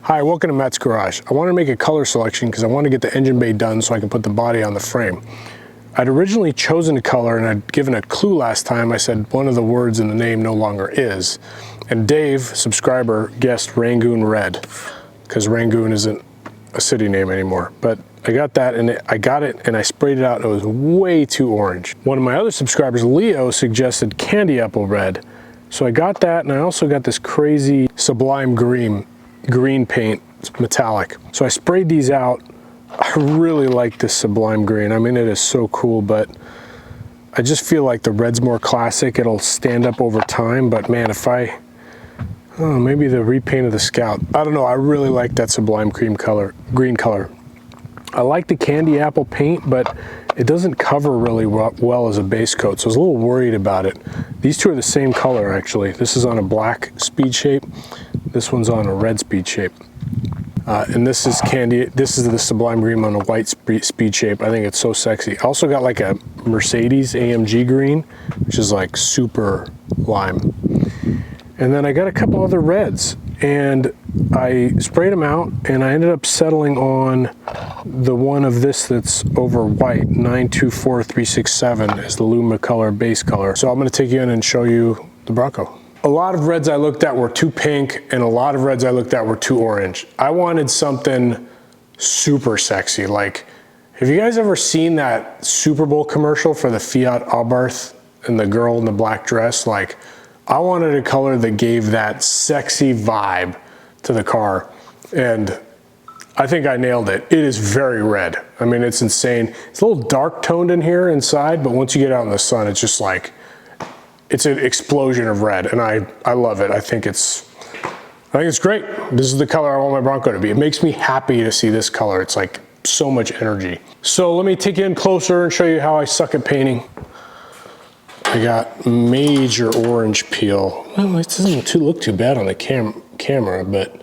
Hi, welcome to Matt's Garage. I want to make a color selection because I want to get the engine bay done so I can put the body on the frame. I'd originally chosen a color and I'd given a clue last time. I said one of the words in the name no longer is. And Dave, subscriber, guessed Rangoon Red because Rangoon isn't a city name anymore. But I got that and I got it and I sprayed it out and it was way too orange. One of my other subscribers, Leo, suggested Candy Apple Red. So I got that and I also got this crazy Sublime green paint. It's metallic. So I sprayed these out. I really like this Sublime green. I mean, it is so cool, but I just feel like the red's more classic. It'll stand up over time, but man, maybe the repaint of the Scout. I don't know, I really like that Sublime green color. I like the Candy Apple paint, but it doesn't cover really well as a base coat, so I was a little worried about it. These two are the same color, actually. This is on a black speed shape. This one's on a red speed shape. And this is the Sublime green on a white speed shape. I think it's so sexy. I also got like a Mercedes AMG green, which is like super lime. And then I got a couple other reds and I sprayed them out and I ended up settling on the one of this that's over white, 924367 is the Luma color base color. So I'm gonna take you in and show you the Bronco. A lot of reds I looked at were too pink and a lot of reds I looked at were too orange. I wanted something super sexy. Like, have you guys ever seen that Super Bowl commercial for the Fiat Abarth and the girl in the black dress? Like, I wanted a color that gave that sexy vibe to the car. And I think I nailed it. It is very red. I mean, it's insane. It's a little dark toned in here inside, but once you get out in the sun, it's just like, it's an explosion of red, and I love it. I think it's great. This is the color I want my Bronco to be. It makes me happy to see this color. It's like so much energy. So let me take you in closer and show you how I suck at painting. I got major orange peel. Well, it doesn't look too bad on the camera, but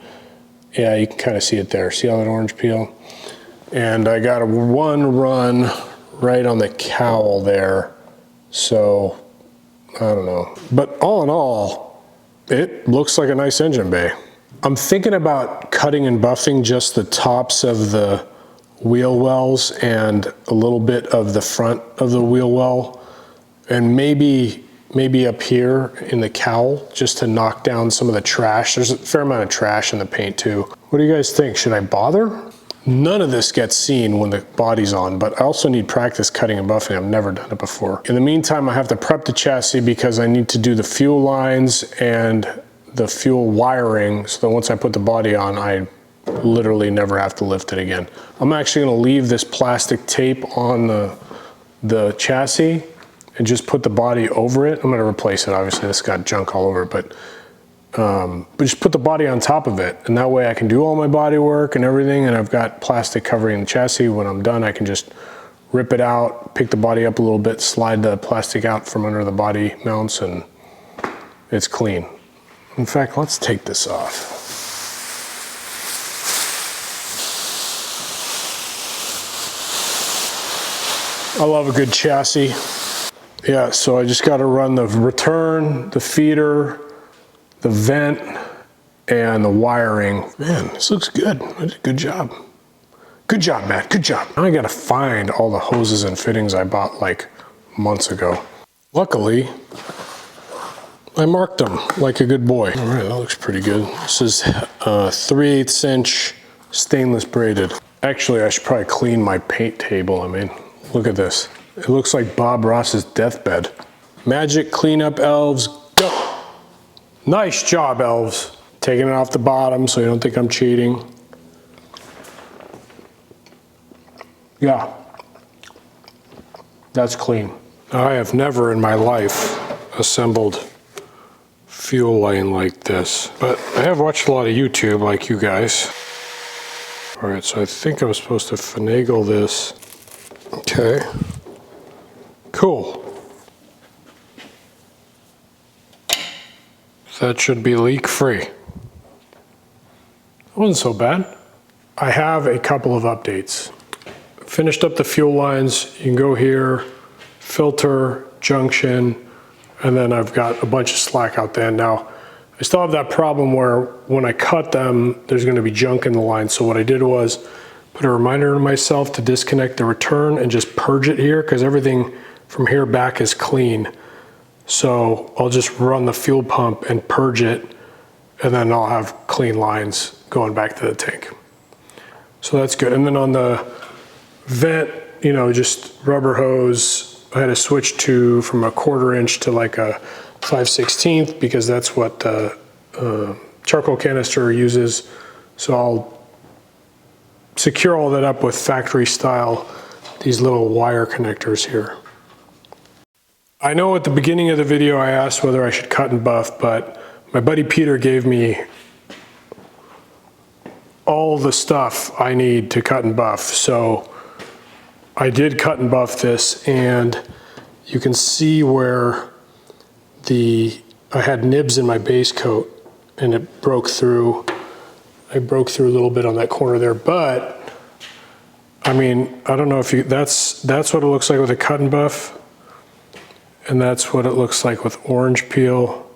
yeah, you can kind of see it there. See all that orange peel? And I got one run right on the cowl there. So I don't know, but all in all, it looks like a nice engine bay. I'm thinking about cutting and buffing just the tops of the wheel wells and a little bit of the front of the wheel well, and maybe up here in the cowl just to knock down some of the trash. There's a fair amount of trash in the paint too. What do you guys think? Should I bother? None of this gets seen when the body's on, but I also need practice cutting and buffing. I've never done it before. In the meantime, I have to prep the chassis because I need to do the fuel lines and the fuel wiring so that once I put the body on, I literally never have to lift it again. I'm actually gonna leave this plastic tape on the chassis and just put the body over it. I'm gonna replace it, obviously. This got junk all over it, but just put the body on top of it, and that way I can do all my body work and everything, and I've got plastic covering the chassis. When I'm done, I can just rip it out, pick the body up a little bit, slide the plastic out from under the body mounts, and it's clean. In fact, let's take this off. I love a good chassis. Yeah, so I just got to run the return, the feeder, the vent, and the wiring. Man, this looks good. I did a good job. Good job, Matt, good job. Now I gotta find all the hoses and fittings I bought like months ago. Luckily, I marked them like a good boy. All right, that looks pretty good. This is 3/8 inch stainless braided. Actually, I should probably clean my paint table. I mean, look at this. It looks like Bob Ross's deathbed. Magic cleanup elves, go. Nice job, elves. Taking it off the bottom so you don't think I'm cheating. Yeah, that's clean. I have never in my life assembled fuel line like this, but I have watched a lot of YouTube like you guys. All right, so I think I'm supposed to finagle this. Okay, cool. That should be leak free. It wasn't so bad. I have a couple of updates. Finished up the fuel lines. You can go here, filter, junction, and then I've got a bunch of slack out there. Now, I still have that problem where when I cut them, there's going to be junk in the line. So what I did was put a reminder to myself to disconnect the return and just purge it here, because everything from here back is clean. So I'll just run the fuel pump and purge it, and then I'll have clean lines going back to the tank. So that's good. And then on the vent, you know, just rubber hose, I had to switch from a 1/4 inch to like a 5/16 because that's what the charcoal canister uses. So I'll secure all that up with factory style, these little wire connectors here. I know at the beginning of the video I asked whether I should cut and buff, but my buddy Peter gave me all the stuff I need to cut and buff. So I did cut and buff this, and you can see where I had nibs in my base coat and it broke through. I broke through a little bit on that corner there, but I mean, I don't know if that's what it looks like with a cut and buff, and that's what it looks like with orange peel.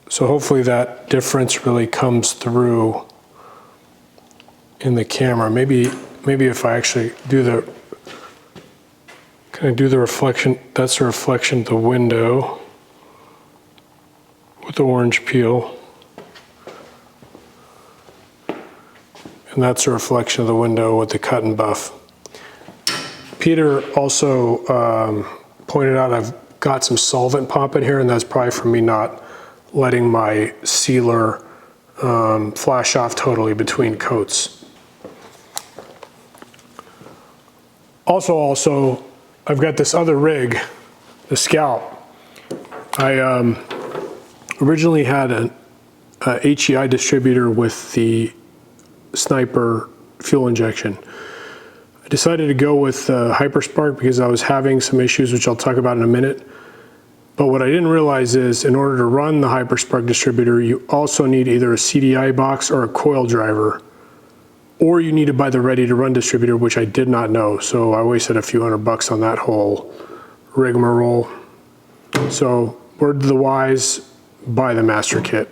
So hopefully that difference really comes through in the camera. Maybe if I actually can I do the reflection? That's a reflection of the window with the orange peel. And that's a reflection of the window with the cut and buff. Peter also pointed out I've got some solvent pop in here, and that's probably from me not letting my sealer flash off totally between coats. Also, I've got this other rig, the Scout. I originally had a HEI distributor with the Sniper fuel injection. I decided to go with Hyperspark because I was having some issues, which I'll talk about in a minute. But what I didn't realize is in order to run the Hyperspark distributor, you also need either a CDI box or a coil driver, or you need to buy the ready-to-run distributor, which I did not know. So I wasted a few $100 on that whole rigmarole. So word to the wise, buy the master kit.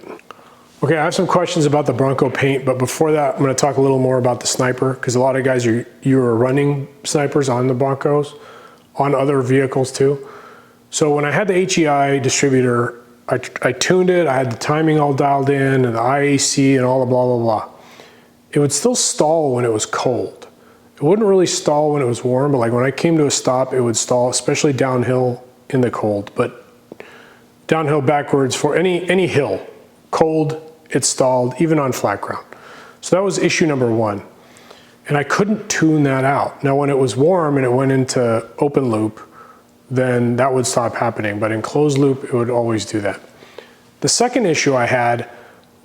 Okay, I have some questions about the Bronco paint, but before that, I'm going to talk a little more about the Sniper, because a lot of guys you are running Snipers on the Broncos, on other vehicles too. So when I had the HEI distributor, I tuned it, I had the timing all dialed in, and the IAC and all the blah, blah, blah. It would still stall when it was cold. It wouldn't really stall when it was warm, but like when I came to a stop, it would stall, especially downhill in the cold. But downhill backwards for any hill, cold, it stalled, even on flat ground. So that was issue number one. And I couldn't tune that out. Now when it was warm and it went into open loop, then that would stop happening. But in closed loop, it would always do that. The second issue I had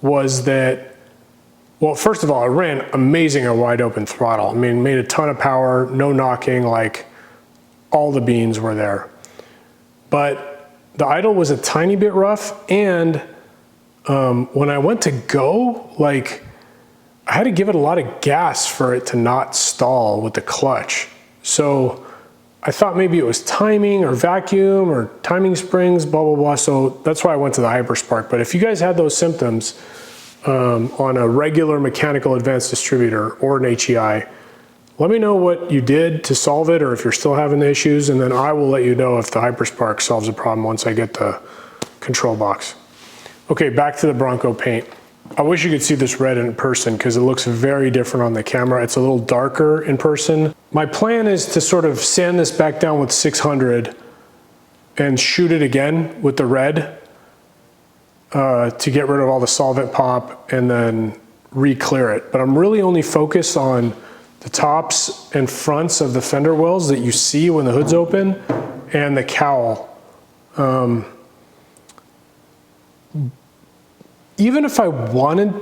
was that, well, first of all, it ran amazing on wide open throttle. I mean, made a ton of power, no knocking, like all the beans were there. But the idle was a tiny bit rough, and when I went to go, like I had to give it a lot of gas for it to not stall with the clutch. So I thought maybe it was timing or vacuum or timing springs, blah, blah, blah. So that's why I went to the Hyperspark. But if you guys had those symptoms on a regular mechanical advanced distributor or an HEI, let me know what you did to solve it, or if you're still having the issues, and then I will let you know if the Hyperspark solves the problem once I get the control box. Okay, back to the Bronco paint. I wish you could see this red in person because it looks very different on the camera. It's a little darker in person. My plan is to sort of sand this back down with 600 and shoot it again with the red to get rid of all the solvent pop and then re-clear it. But I'm really only focused on the tops and fronts of the fender wells that you see when the hood's open, and the cowl. Even if I wanted,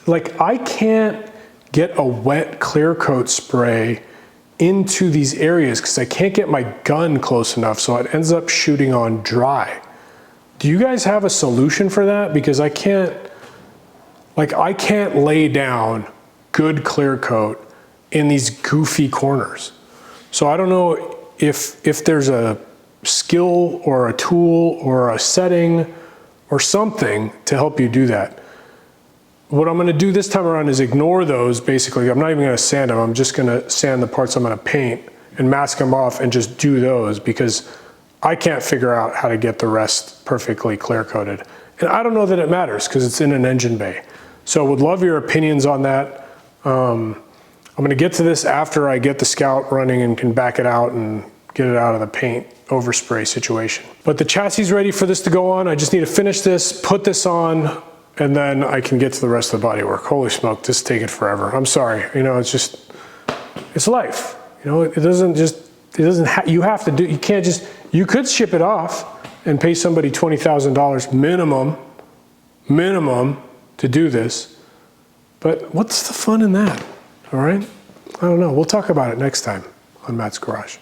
like I can't get a wet clear coat spray into these areas because I can't get my gun close enough, so it ends up shooting on dry. Do you guys have a solution for that? Because I can't lay down good clear coat in these goofy corners. So I don't know if there's a skill or a tool or a setting or something to help you do that. What I'm gonna do this time around is ignore those, basically. I'm not even gonna sand them. I'm just gonna sand the parts I'm gonna paint and mask them off and just do those, because I can't figure out how to get the rest perfectly clear coated. And I don't know that it matters because it's in an engine bay. So would love your opinions on that. I'm gonna get to this after I get the Scout running and can back it out and get it out of the paint overspray situation. But the chassis is ready for this to go on. I just need to finish this, put this on, and then I can get to the rest of the bodywork. Holy smoke, this is taking forever. I'm sorry, you know, it's life. You know, you have to do, you can't just, you could ship it off and pay somebody $20,000 minimum to do this. But what's the fun in that, all right? I don't know, we'll talk about it next time on Matt's Garage.